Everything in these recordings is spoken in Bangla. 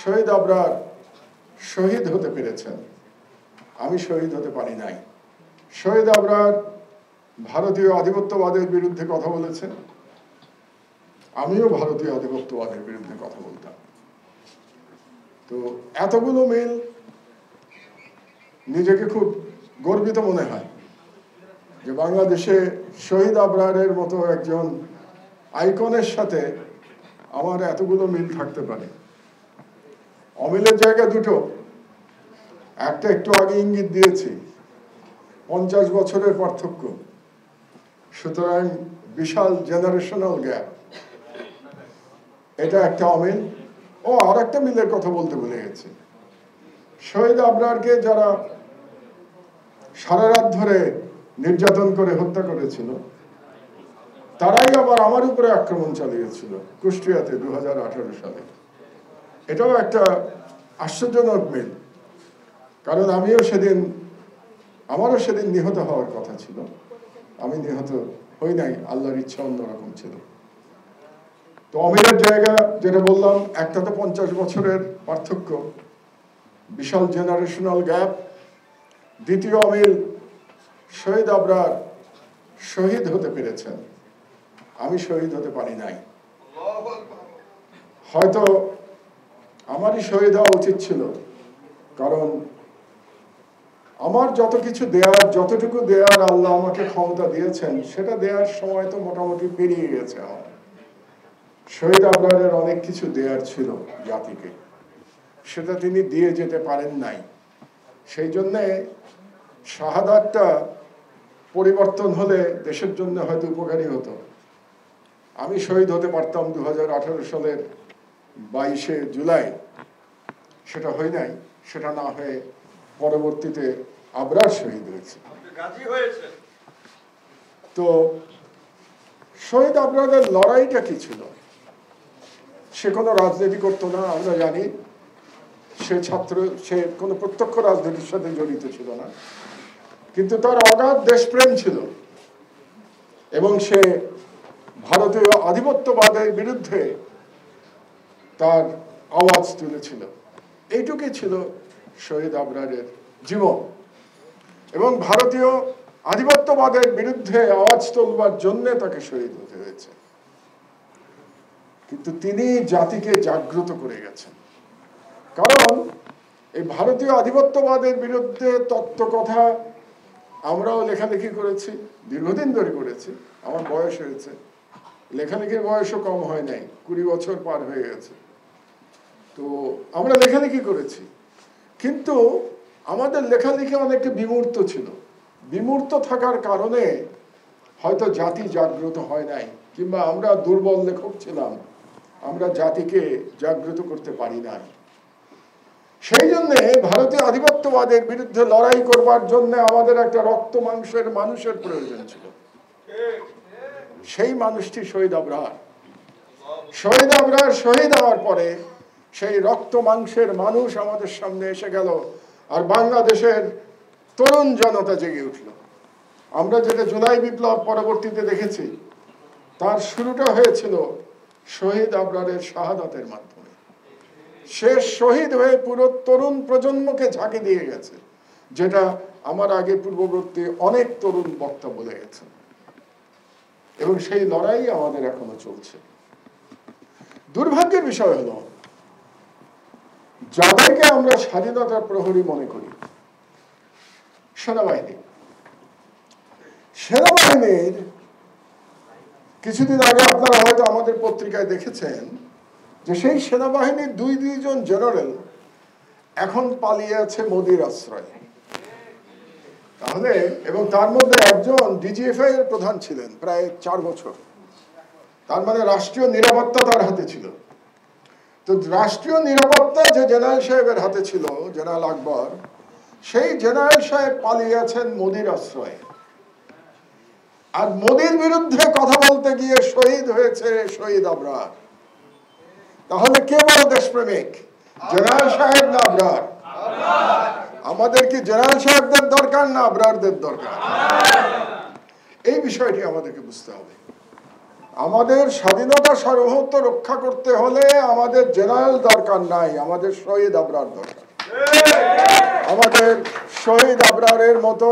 শহীদ আবরার শহীদ হতে পেরেছেন, আমি শহীদ হতে পারি নাই। শহীদ আবরার ভারতীয় আধিপত্যবাদের বিরুদ্ধে কথা বলেছেন, আমিও ভারতীয় আধিপত্যবাদের বিরুদ্ধে কথা বলতাম। তো এতগুলো মিল, নিজেকে খুব গর্বিত মনে হয় যে বাংলাদেশে শহীদ আবরারের মতো একজন আইকনের সাথে আমার এতগুলো মিল থাকতে পারে। অমিলের জায়গা দুটো, একটা একটু আগে ইঙ্গিত দিয়েছি, 50 বছরের পার্থক্য, সুতরাং বিশাল জেনারেশনাল গ্যাপ, এটা একটা অমিল। ও আর একটা মিলের কথা বলতে ভুলে গেছি, শহীদ আবরারকে যারা সারা রাত ধরে নির্যাতন করে হত্যা করেছিল, তারাই আবার আমার উপরে আক্রমণ চালিয়েছিল কুষ্টিয়াতে 2018 সালে। এটাও একটা আশ্চর্যজনক মিল, কারণ আমারও সেদিন নিহত হওয়ার কথা ছিল, আমি নিহত হই নাই, আল্লাহর ইচ্ছা অন্যরকম ছিল। তো অমিলের জায়গা যেটা বললাম, একটা তো 50 বছরের পার্থক্য, বিশাল জেনারেশনাল গ্যাপ। দ্বিতীয় অমিল, শহীদ আবরার শহীদ হতে পেরেছেন, আমি শহীদ হতে পারি নাই। হয়তো আমারই শহীদ হওয়া উচিত ছিল, কারণ আমার যত কিছু দেয়ার, যতটুকু দেয়ার আল্লাহ আমাকে ক্ষমতা দিয়েছেন, সেটা দেওয়ার সময় তো মোটামুটি পেরিয়ে গেছে আমার। শহীদ আবরারের অনেক কিছু দেয়ার ছিল জাতিকে, সেটা তিনি দিয়ে যেতে পারেন নাই। সেই জন্যে শাহাদাতটা পরিবর্তন হলে দেশের জন্য হয়তো উপকারী হতো। আমি শহীদ হতে পারতাম 2018 সালের 22শে জুলাই, সেটা হয় নাই। সেটা না হয়ে পরবর্তীতে আবরার শহীদ হয়েছে। তো শহীদ আবরারের লড়াইটা কি ছিল? সে কোনো রাজনীতি করতো না, আমরা জানি। সে কোনো প্রত্যক্ষ রাজনীতির সাথে জড়িত ছিল না, কিন্তু তার অগাধ দেশপ্রেম ছিল এবং সে ভারতীয় আধিপত্যবাদের বিরুদ্ধে তার আওয়াজ তুলেছিল। এইটুকুই ছিল শহীদ আবরারের জীবন। এবং ভারতীয় আধিপত্যবাদের বিরুদ্ধে আওয়াজ তুলবার জন্য তাকে শহীদ হতে হয়েছে। কিন্তু তিনি জাতিকে জাগ্রত করে গেছেন, কারণ এই ভারতীয় আধিপত্যবাদের বিরুদ্ধে তত্ত্ব কথা আমরাও লেখালেখি করেছি, দীর্ঘদিন ধরে করেছি। আমার বয়স হয়েছে, লেখালেখির বয়সও কম হয় নাই, 20 বছর পার হয়ে গেছে। তো আমরা লেখালেখি করেছি, কিন্তু আমাদের লেখালেখি অনেকটা বিমূর্ত ছিল। বিমূর্ত থাকার কারণে হয়তো জাতি জাগ্রত হয় নাই, কিংবা আমরা দুর্বল লেখক ছিলাম, আমরা জাতিকে জাগ্রত করতে পারি নাই। সেই জন্যে ভারতীয় আধিপত্যবাদের বিরুদ্ধে লড়াই করবার জন্য আমাদের একটা রক্ত মাংসের মানুষের প্রয়োজন ছিল। সেই মানুষটি শহীদ আবরার। শহীদ আবরার শহীদ হওয়ার পরে সেই রক্ত মাংসের মানুষ আমাদের সামনে এসে গেল, আর বাংলাদেশের তরুণ জনতা জেগে উঠল। আমরা যেটা জুলাই বিপ্লব পরবর্তীতে দেখেছি, তার শুরুটা হয়েছিল শহীদ আবরারের শাহাদাতের মাধ্যমে। সে শহীদ হয়ে পুরো তরুণ প্রজন্মকে ঝাঁকি দিয়ে গেছে, যেটা আমার আগে পূর্ববর্তী অনেক তরুণ বক্তা বলে গেছেন। এবং সেই লড়াই আমাদের এখনো চলছে। দুর্ভাগ্যের বিষয় হলো, যাদেরকে আমরা স্বাধীনতার প্রহরী মনে করি, সেনাবাহিনীর কিছুদিন আগে আপনারা হয়তো আমাদের পত্রিকায় দেখেছেন যে সেই সেনাবাহিনীর দুইজন জেনারেল এখন পালিয়ে আছে মোদির আশ্রয়ে। তাহলে, এবং তার মধ্যে একজন ডিজিএফআই এর প্রধান ছিলেন প্রায় 4 বছর। তার মানে রাষ্ট্রীয় নিরাপত্তা তার হাতে ছিল। তো রাষ্ট্রীয় নিরাপত্তা যে জেনারেল সাহেবের হাতে ছিল, জেনারেল আকবর, সেই জেনারেল সাহেব পালিয়ে আছেন মোদির আশ্রয়ে। আর মোদির বিরুদ্ধে কথা বলতে গিয়ে শহীদ হয়েছে শহীদ আবরার। তাহলে কে বড় দেশপ্রেমিক, জেনারেল সাহেব না আবরার? আমাদের কি জেনারেল সাহেবদের দরকার না আবরারদের দরকার? এই বিষয়টি আমাদেরকে বুঝতে হবে। আমাদের স্বাধীনতা সার্বভৌমত্ব রক্ষা করতে হলে আমাদের জেনারেল দরকার নাই, আমাদের শহীদ আবরার দরকার। আমাদের শহীদ আবরারের মতো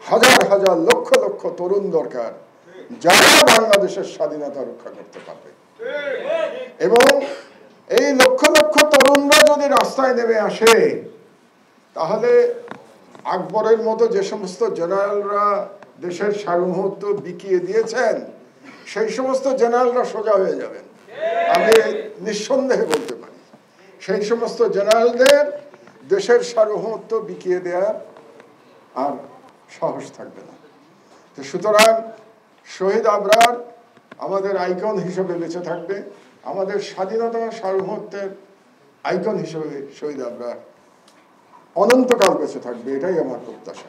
হাজার হাজার লক্ষ লক্ষ তরুণ দরকার, যারা বাংলাদেশের স্বাধীনতা রক্ষা করতে পারবে। এবং এই লক্ষ লক্ষ তরুণরা যদি রাস্তায় নেমে আসে, তাহলে আকবরের মতো যে সমস্ত জেনারেলরা দেশের সার্বভৌমত্ব বিকিয়ে দিয়েছেন, সেই সমস্ত জেনারেলরা সোজা হয়ে যাবেন। আমি নিঃসন্দেহে বলতে পারি, সেই সমস্ত জেনারেলদের দেশের সার্বভৌমত্ব বিকিয়ে দেওয়ার আর সাহস থাকবে না। তো সুতরাং শহীদ আবরার আমাদের আইকন হিসেবে বেঁচে থাকবে, আমাদের স্বাধীনতা সার্বভৌমত্বের আইকন হিসেবে শহীদ আবরার অনন্তকাল বেঁচে থাকবে, এটাই আমার প্রত্যাশা।